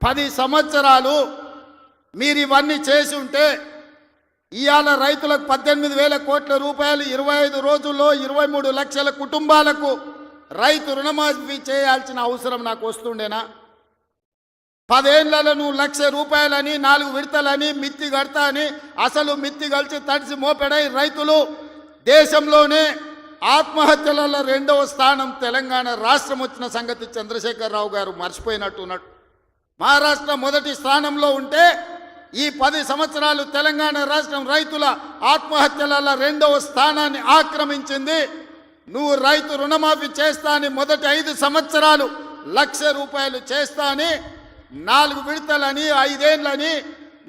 10 సంవత్సరాలు మీరు ఇవన్నీ చేసి ఉంటే ఇవాళ రైతులకు 18,000 కోట్ల రూపాయలు 25 రోజుల్లో 23 లక్షల కుటుంబాలకు రైతు రుణమాఫీ చేయాల్సిన అవసరం నాకు వస్తుండేనా? 10 ఏళ్లలో నువ్వు 1,00,000 రూపాయలని 4 విడతలని మిత్తి కడతా అని అసలు మిత్తి కలిసి తడిసి మోపెడై రైతులు దేశంలోనే ఆత్మహత్యలలో 2వ స్థానం తెలంగాణ రాష్ట్రం వచ్చిన సంగతి చంద్రశేఖరరావు గారు మర్చిపోయినట్టున్నాడు. మహారాష్ట్ర మొదటి స్థానంలో ఉంటే ఈ 10 సంవత్సరాలు తెలంగాణ రాష్ట్రం రైతుల ఆత్మహత్యలలో 2వ స్థానాన్ని ఆక్రమించింది. నువ్వు రైతు రుణమాఫీ చేస్తా అని మొదటి 5 సంవత్సరాలు 1,00,000 రూపాయలు చేస్తా అని 4 విడతలని 5 ఏళ్ళని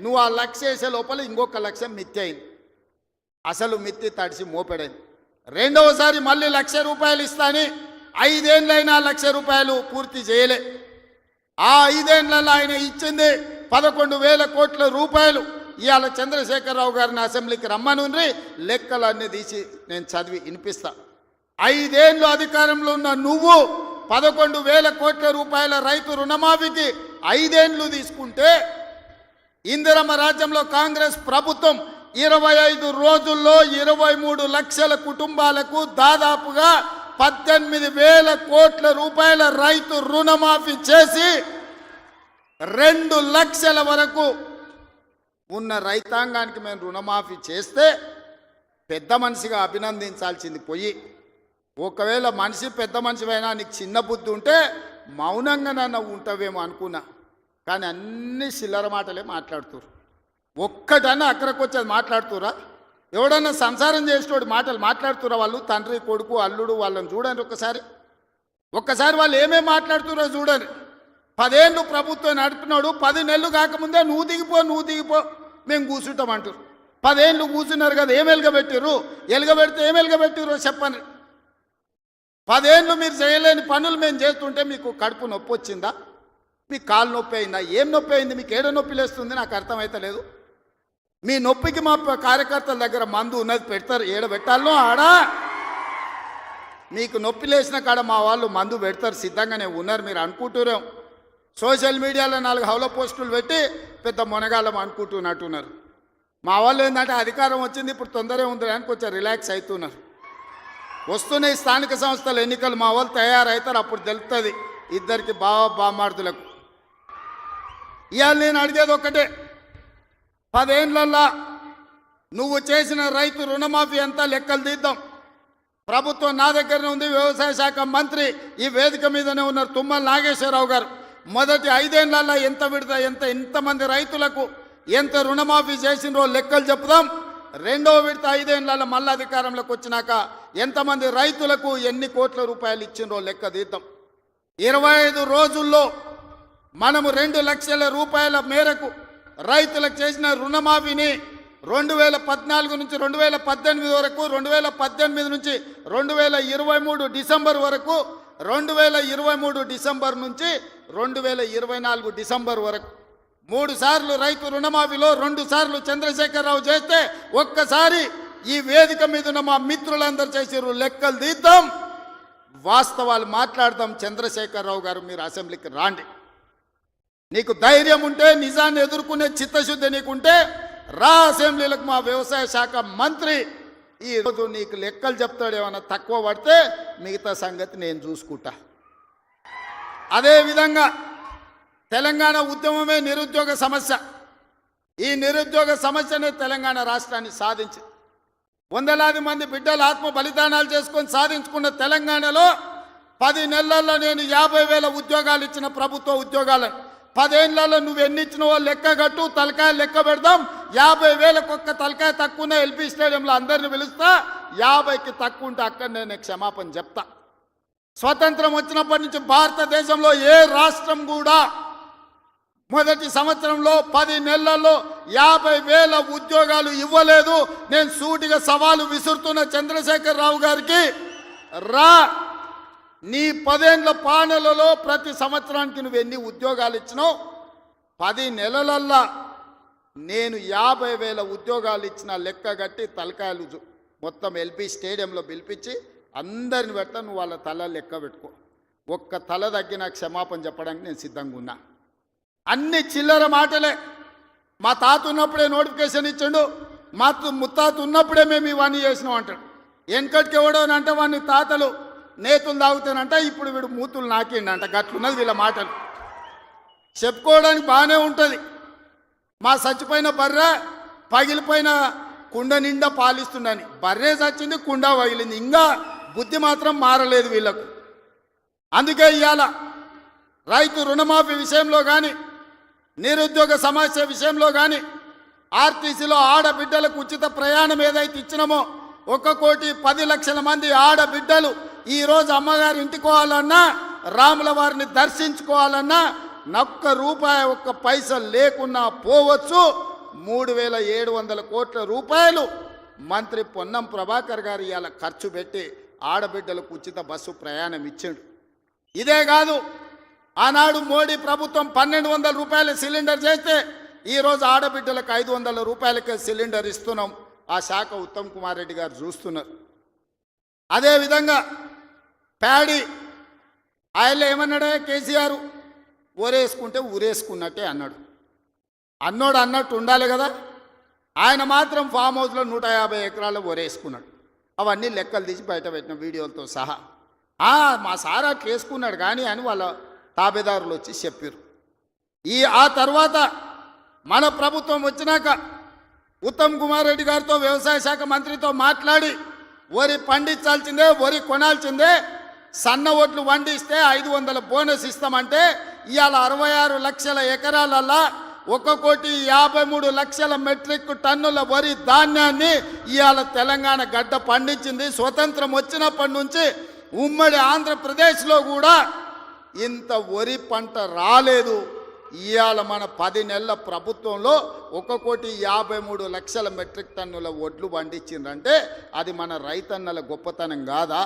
నువ్వు ఆ 1,00,000 వేసే లోపల ఇంకొక 1,00,000 మిత్తి అయింది. అసలు మిత్తి తడిసి మోపెడైంది. రెండవసారి మళ్ళీ 1,00,000 రూపాయలు ఇస్తా అని 5 ఏళ్ళైనా 1,00,000 రూపాయలు పూర్తి చేయలే. ఆ 5 ఏళ్ళలో ఆయన ఇచ్చింది 11,000 కోట్ల రూపాయలు. ఇవాళ చంద్రశేఖరరావు గారిని అసెంబ్లీకి రమ్మనుండ్రి, లెక్కలన్నీ తీసి నేను చదివి వినిపిస్తా. 5 ఏళ్ళు అధికారంలో ఉన్న నువ్వు 11,000 కోట్ల రూపాయల రైతు రుణమాఫీకి 5 ఏళ్ళు తీసుకుంటే, ఇందిరమ్మ రాజ్యంలో కాంగ్రెస్ ప్రభుత్వం 25 రోజుల్లో 23 లక్షల కుటుంబాలకు దాదాపుగా 18,000 కోట్ల రూపాయల రైతు రుణమాఫీ చేసి 2 లక్షల వరకు ఉన్న రైతాంగానికి మేము రుణమాఫీ చేస్తే పెద్ద మనిషిగా అభినందించాల్సింది పోయి, ఒకవేళ మనిషి పెద్ద మనిషివైనా నీకు చిన్న బుద్ధి ఉంటే మౌనంగా నన్ను ఉంటావేమో అనుకున్నా. కానీ అన్ని చిల్లర మాటలే మాట్లాడుతురు. ఒక్కటన్నా అక్కడికి వచ్చేది మాట్లాడుతురా? ఎవడన్నా సంసారం చేసేటోడు మాటలు మాట్లాడుతురా? వాళ్ళు తండ్రి కొడుకు అల్లుడు వాళ్ళని చూడండి ఒక్కసారి వాళ్ళు ఏమేమి మాట్లాడుతురో చూడండి. 10 ఏళ్ళు ప్రభుత్వం నడిపినాడు, 10 నెలలు కాకముందే నువ్వు దిగిపో మేము కూర్చుంటామంటారు. 10 ఏళ్ళు కూర్చున్నారు కదా, ఏం ఎలుగబెట్టిర్రు? ఎలుగబెడితే ఏం ఎలుగబెట్టిర్రో చెప్పండి. 10 ఏళ్ళు మీరు చేయలేని పనులు మేము చేస్తుంటే మీకు కడుపు నొప్పి వచ్చిందా? మీకు కాలు నొప్పి అయిందా? ఏం నొప్పి అయింది? మీకు ఏడ నొప్పి లేస్తుంది? నాకు అర్థమైతలేదు. మీ నొప్పికి మా కార్యకర్తల దగ్గర మందు ఉన్నది, పెడతారు. ఏడ పెట్టాలనో ఆడా మీకు నొప్పి లేచిన కాడ మా వాళ్ళు మందు పెడతారు, సిద్ధంగానే ఉన్నారు. మీరు అనుకుంటున్నాం సోషల్ మీడియాలో 4 హౌల పోస్టులు పెట్టి పెద్ద మొనగాళ్ళం అనుకుంటున్నట్టున్నారు. మా వాళ్ళు ఏంటంటే అధికారం వచ్చింది ఇప్పుడు తొందరగా ఉంది అని కొంచెం రిలాక్స్ అవుతున్నారు. వస్తున్నాయి స్థానిక సంస్థల ఎన్నికలు, మా వాళ్ళు తయారవుతారు, అప్పుడు తెలుస్తుంది ఇద్దరికి బామార్దులకు. ఇవాళ నేను అడిగేది ఒక్కటే, 10 ఏళ్ళల్లో నువ్వు చేసిన రైతు రుణమాఫీ అంతా లెక్కలు తీద్దాం. ప్రభుత్వం నా దగ్గరనే ఉంది, వ్యవసాయ శాఖ మంత్రి ఈ వేదిక మీదనే ఉన్నారు తుమ్మల నాగేశ్వరరావు గారు. మొదటి 5 ఏళ్ళల్లో ఎంతమంది రైతులకు ఎంత రుణమాఫీ చేసినో లెక్కలు చెప్దాం. 2వ విడత 5 ఏళ్ళల్లో మళ్ళీ అధికారంలోకి వచ్చినాక ఎంతమంది రైతులకు ఎన్ని కోట్ల రూపాయలు ఇచ్చినో లెక్క తీద్దాం. 25 రోజుల్లో మనము 2 లక్షల రూపాయల మేరకు రైతులకు చేసిన రుణమాఫీని 2014 నుంచి 2018 వరకు, 2018 నుంచి 2023 డిసెంబర్ వరకు, 2023 డిసెంబర్ నుంచి 2024 డిసెంబర్ వరకు 3 సార్లు రైతు రుణమాఫీలో 2 సార్లు చంద్రశేఖరరావు చేస్తే, ఒక్కసారి ఈ వేదిక మీద ఉన్న మా మిత్రులందరూ చేసిర్రు. లెక్కలు తీద్దాం, వాస్తవాలు మాట్లాడదాం. చంద్రశేఖరరావు గారు మీరు అసెంబ్లీకి రాండి. నీకు ధైర్యం ఉంటే, నిజాన్ని ఎదుర్కొనే చిత్తశుద్ధి నీకుంటే రా అసెంబ్లీలకు. మా వ్యవసాయ శాఖ మంత్రి ఈరోజు నీకు లెక్కలు చెప్తాడు, ఏమన్నా తక్కువ పడితే మిగతా సంగతి నేను చూసుకుంటా. అదేవిధంగా తెలంగాణ ఉద్యమమే నిరుద్యోగ సమస్య. ఈ నిరుద్యోగ సమస్యనే తెలంగాణ రాష్ట్రాన్ని సాధించి వందలాది మంది బిడ్డలు ఆత్మ బలిదానాలు చేసుకొని సాధించుకున్న తెలంగాణలో 10 నెలల్లో నేను 50,000 ఉద్యోగాలు ఇచ్చిన ప్రభుత్వ ఉద్యోగాలను 10 ఏళ్లలో నువ్వు ఎన్ని ఇచ్చినవో లెక్క కట్టు, తలకాయ లెక్క పెడదాం. 50,000కు ఒక్క తలకాయ తక్కువ ఎల్పీ స్టేడియంలో అందరిని పిలుస్తా. 50కి తక్కువ ఉంటే అక్కడ నేను క్షమాపణ చెప్తా. స్వతంత్రం వచ్చినప్పటి నుంచి భారతదేశంలో ఏ రాష్ట్రం కూడా మొదటి సంవత్సరంలో 10 నెలల్లో 50,000 ఉద్యోగాలు ఇవ్వలేదు. నేను సూటిగా సవాలు విసురుతున్న చంద్రశేఖరరావు గారికి, రా నీ 10 ఏళ్ల పాలనలో ప్రతి సంవత్సరానికి నువ్వు ఎన్ని ఉద్యోగాలు ఇచ్చినావు? 10 నెలలల్లా నేను 50,000 ఉద్యోగాలు ఇచ్చిన లెక్క కట్టి తలకాయలు మొత్తం ఎల్పీ స్టేడియంలో పిలిపించి అందరిని పెడతా. నువ్వు వాళ్ళ తల లెక్క పెట్టుకో. ఒక్క తల తగ్గిన క్షమాపణ చెప్పడానికి నేను సిద్ధంగా ఉన్నా. అన్ని చిల్లర మాటలే. మా తాత ఉన్నప్పుడే నోటిఫికేషన్ ఇచ్చిండు, మా ముత్తాత ఉన్నప్పుడే మేము ఇవన్నీ చేసినాం అంటాడు. వెనకటికి ఎవడోనంటే వాడిని తాతలు నేతులు తాగుతానంట, ఇప్పుడు వీడు మూతులు నాకిండంట. గట్లున్నది వీళ్ళ మాటలు. చెప్పుకోవడానికి బాగానే ఉంటుంది. మా చచ్చిపోయిన బర్రె పగిలిపోయిన కుండ నిండా పాలిస్తుండని. బర్రె చచ్చింది, కుండ పగిలింది, ఇంకా బుద్ధి మాత్రం మారలేదు వీళ్ళకు. అందుకే ఇవాళ రైతు రుణమాఫీ విషయంలో కానీ, నిరుద్యోగ సమస్య విషయంలో కానీ, ఆర్టీసీలో ఆడబిడ్డలకు ఉచిత ప్రయాణం ఏదైతే ఇచ్చినామో 1,10,00,000 మంది ఆడబిడ్డలు ఈరోజు అమ్మగారి ఇంటికోవాలన్నా, రాముల వారిని దర్శించుకోవాలన్నా ₹1 ఒక్క పైసా లేకున్నా పోవచ్చు. 3,700 కోట్ల రూపాయలు మంత్రి పొన్నం ప్రభాకర్ గారు ఇవాళ ఖర్చు పెట్టి ఆడబిడ్డలకు ఉచిత బస్సు ప్రయాణం ఇచ్చాడు. ఇదే కాదు, ఆనాడు మోడీ ప్రభుత్వం 1,200 రూపాయల సిలిండర్ చేస్తే ఈరోజు ఆడబిడ్డలకు 500 రూపాయలకే సిలిండర్ ఇస్తున్నాం. ఆ శాఖ ఉత్తమ్ కుమార్ రెడ్డి గారు చూస్తున్నారు. అదేవిధంగా ప్యాడీ ఆయన ఏమన్నాడే, కేసీఆర్ ఊరేసుకుంటే ఊరేసుకున్నట్టే అన్నాడు. అన్నట్టు ఉండాలి కదా. ఆయన మాత్రం ఫామ్ హౌస్లో 150 ఎకరాల్లో ఊరేసుకున్నాడు. అవన్నీ లెక్కలు తీసి బయట పెట్టిన వీడియోలతో సహా. మా సార్ అట్లా వేసుకున్నాడు కానీ అని వాళ్ళ తాబేదారులు వచ్చి చెప్పారు. ఆ తర్వాత మన ప్రభుత్వం వచ్చినాక ఉత్తమ్ కుమార్ రెడ్డి గారితో వ్యవసాయ శాఖ మంత్రితో మాట్లాడి వరి పండించాల్సిందే, వరి కొనాల్సిందే, సన్న ఒడ్లు వండిస్తే 500 బోనస్ ఇస్తామంటే ఇవాళ 66 లక్షల ఎకరాలల్లా 1,53,00,000 మెట్రిక్ టన్నుల వరి ధాన్యాన్ని ఇవాళ తెలంగాణ గడ్డ పండించింది. స్వతంత్రం వచ్చినప్పటి నుంచి ఉమ్మడి ఆంధ్రప్రదేశ్లో కూడా ఇంత వరి పంట రాలేదు. ఇవాళ మన 10 నెలల ప్రభుత్వంలో 1,53,00,000 మెట్రిక్ టన్నుల వడ్లు పండించిందంటే అది మన రైతన్నల గొప్పతనం కాదా?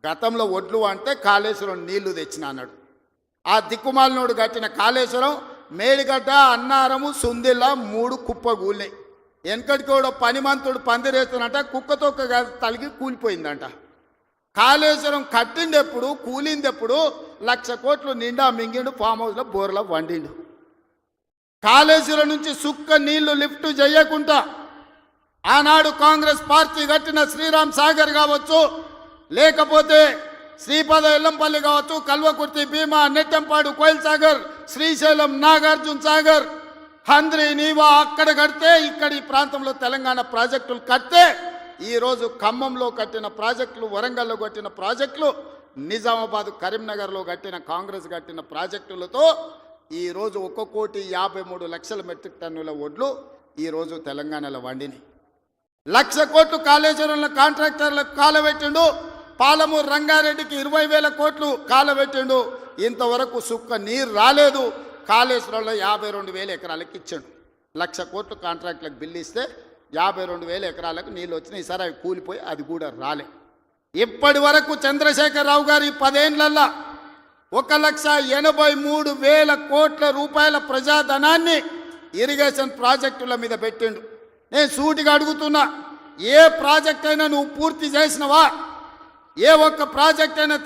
గతంలో వడ్లు అంటే కాళేశ్వరం నీళ్లు తెచ్చిన అన్నాడు. ఆ దిక్కుమాలినోడు కట్టిన కాళేశ్వరం మేడిగడ్డ, అన్నారము, సుందిల్ల 3 కుప్పగూలినాయి. వెనకటికి కూడా పనిమంతుడు పందిరేస్తున్నట, కుక్కతోక తలిగి కూలిపోయిందంట. కాళేశ్వరం కట్టిండెప్పుడు, కూలిందెప్పుడు? 1,00,000 కోట్లు నిండా మింగిండు, ఫామ్ హౌస్లో బోర్లో వండిండు. కాళేశ్వరం నుంచి సుక్క నీళ్లు లిఫ్ట్ చేయకుండా ఆనాడు కాంగ్రెస్ పార్టీ కట్టిన శ్రీరామ్ సాగర్ కావచ్చు, లేకపోతే శ్రీపద ఎల్లంపల్లి కావచ్చు, కల్వకుర్తి, భీమా, నెట్టంపాడు, కోయిల్ సాగర్, శ్రీశైలం, నాగార్జున సాగర్, హంద్రి, నీవా అక్కడ కడితే ఇక్కడ ఈ ప్రాంతంలో తెలంగాణ ప్రాజెక్టులు కడితే ఈరోజు ఖమ్మంలో కట్టిన ప్రాజెక్టులు, వరంగల్లో కట్టిన ప్రాజెక్టులు, నిజామాబాద్, కరీంనగర్లో కట్టిన కాంగ్రెస్ కట్టిన ప్రాజెక్టులతో ఈరోజు 1,53,00,000 మెట్రిక్ టన్నుల వడ్లు ఈరోజు తెలంగాణలో వండిని. 1,00,000 కోట్లు కాళేశ్వరంలో కాంట్రాక్టర్లకు కాలబెట్టిండు. పాలమూరు రంగారెడ్డికి 20,000 కోట్లు కాలబెట్టిండు. ఇంతవరకు సుక్క నీరు రాలేదు. కాళేశ్వరంలో 52,000 ఎకరాలకు ఇచ్చాడు. 1,00,000 కోట్లు కాంట్రాక్టులకు బిల్లు ఇస్తే 52,000 ఎకరాలకు నీళ్ళు వచ్చినాయి. ఈసారి అవి కూలిపోయి అది కూడా రాలే. ఇప్పటి వరకు చంద్రశేఖరరావు గారు ఈ 10 ఏళ్లల్లో 1,83,000 కోట్ల రూపాయల ప్రజాధనాన్ని ఇరిగేషన్ ప్రాజెక్టుల మీద పెట్టిండు. నేను సూటిగా అడుగుతున్నా, ఏ ప్రాజెక్ట్ అయినా నువ్వు పూర్తి చేసినవా? ఏ ఒక్క ప్రాజెక్ట్ అయినా